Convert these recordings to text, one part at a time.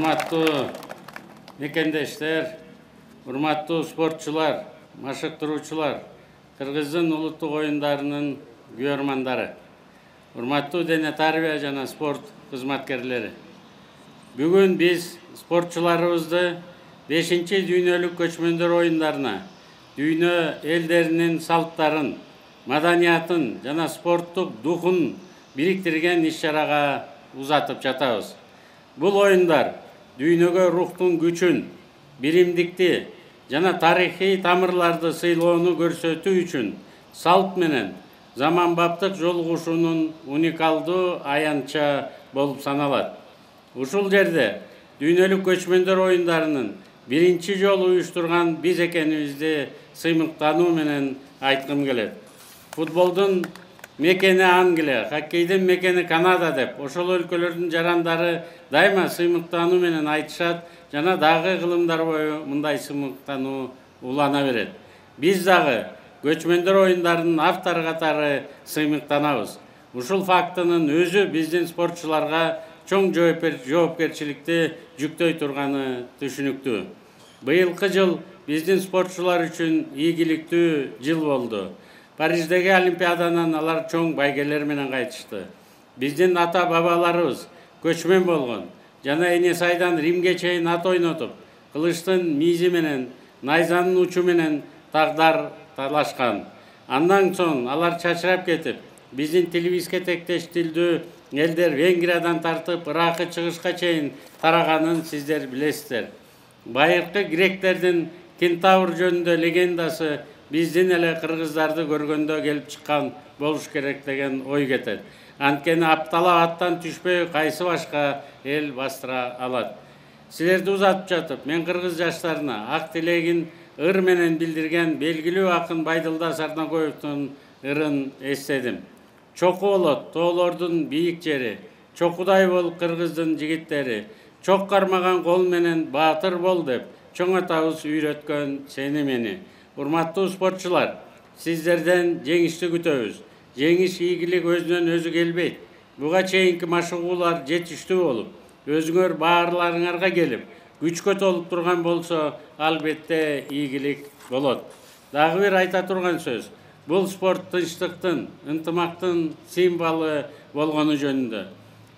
Урматтуу мекендештер, урматтуу спортчулар, машыктыруучулар, Кыргыздын улуттук оюндарынын күйөрмандары, урматтуу дене тарбия жана спорт кызматкерлери. Бүгүн биз спортчуларыбызды 5-чи дүйнөлүк көчмөндөр оюндарына дүйнө элдеринин салттарын, маданиятын жана спорттук духун бириктирген иш-чарага узатып жатабыз. Бул оюндар дүйнөгө рухтун күчүн, биримдикти жана тарыхый тамырларды сыйлоону көрсөтүү үчүн салт менен заманбаптык жолугушуунун уникалдуу аянтча болуп саналат. Ушул жерде дүйнөлүк көчмөндөр оюндарынын биринчи жолу уюштурган биз экенибизди сыймыктануу менен айткым келет. Футболдун мекени Англия, хоккейдин мекени Канада деп, ошол өлкөлөрдүн жарандары дайыма сыймыктануу менен айтышат жана дагы кылымдар бою мындай сыймыктануу улана берет. Биз дагы көчмөндөр оюндарынын автору катары сыймыктанабыз. Ушул фактынын өзү биздин спортчуларга чоң жоопкерчиликти жүктөй турганы түшүнүктүү. Быйылкы жыл биздин спортчулар үчүн ийгиликтүү жыл болду. Париждеги Олимпиаданан алар чоң байгелер менен кайтышты. Биздин ата-бабаларыбыз көчмөн болгон жана Эне Сайдан Римге чейин ат ойнотуп, кылычтын мизи менен, найзанын учу менен тагдар талашкан. Андан соң алар чачырап кетип, биздин тилибизге тектеш тилдүү элдер Венгриядан тартып Иракы чыгышка чейин тараганын сиздер билесиздер. Байыркы гректердин кентавр жөнүндө легендасы биздин эле кыргыздарды көргөндө келип чыккан болуш керек деген ой кетет. Анткени апталап аттан түшпөй кайсы башка эл бастыра алат. Силерди узатып жатып, мен кыргыз жаштарына ак тилегин ыр менен билдирген белгилүү акын Байдылда Сарнакоевдун ырын эстедим. Чоку болот тоолордун бийик жери, чокудай бол кыргыздын жигиттери, чок кармаган кол менен баатыр бол деп чоң атабыз үйрөткөн сени мени. Урматтуу спортчулар, сиздерден жеңишти күтөбүз. Жеңиш ийгилик өзүнөн өзү келбейт. Буга чейинки машыгуулар жетиштүү болуп, өзүңөр баарларыңарга келип, күчкө толуп турган болсо, албетте ийгилик болот. Дагы бир айта турган сөз. Бул спорт тынчтыктын, ынтымактын символу болгону жөнүндө.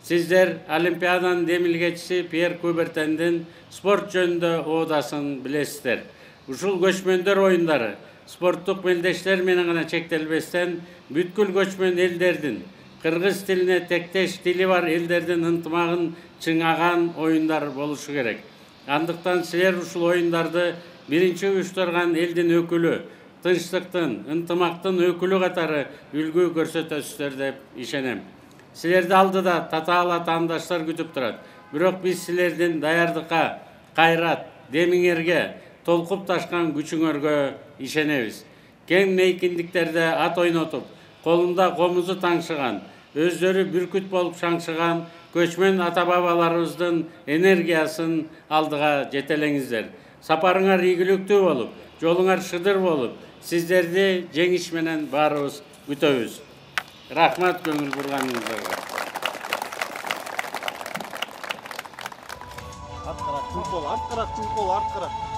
Сиздер Олимпиаданын демилгечиси Пьер Кубертендин спорт жөнүндө оодасын билесиздер. Ушул көчмөндөр оюндары спорттук мелдештер менен гана чектелбестен бүткүл көчмөн элдердин, кыргыз тилине тектеш тили бар элдердин ынтымагын чыңаган оюндар болушу керек. Андыктан силер ушул оюндарды биринчи уюштурган элдин өкүлү, тынчтыктын, ынтымактын өкүлү катары үлгү көрсөтөсүздөр деп ишенем. Силерди алдыда татаал атаандаштар күтүп турат. Бирок биз силердин даярдыкка, кайрат, демиңерге, толкуп ташкан күчүңөргө ишенебиз. Кең мейкиндиктерде ат ойнотуп, колунда комузу таңшыган, өздөрү бүркүт болуп шаңшыган көчмөн ата-бабаларыбыздын энергиясын алдыга жетелеңиздер. Сапарыңар ийгиликтүү болуп, жолуңар шыдыр болуп, сиздерди жеңиш менен баарыбыз күтөбүз. Рахмат көңүл бурганыңыздарга. Арт карак, чуңкол, арт карак, чуңкол, арт карак.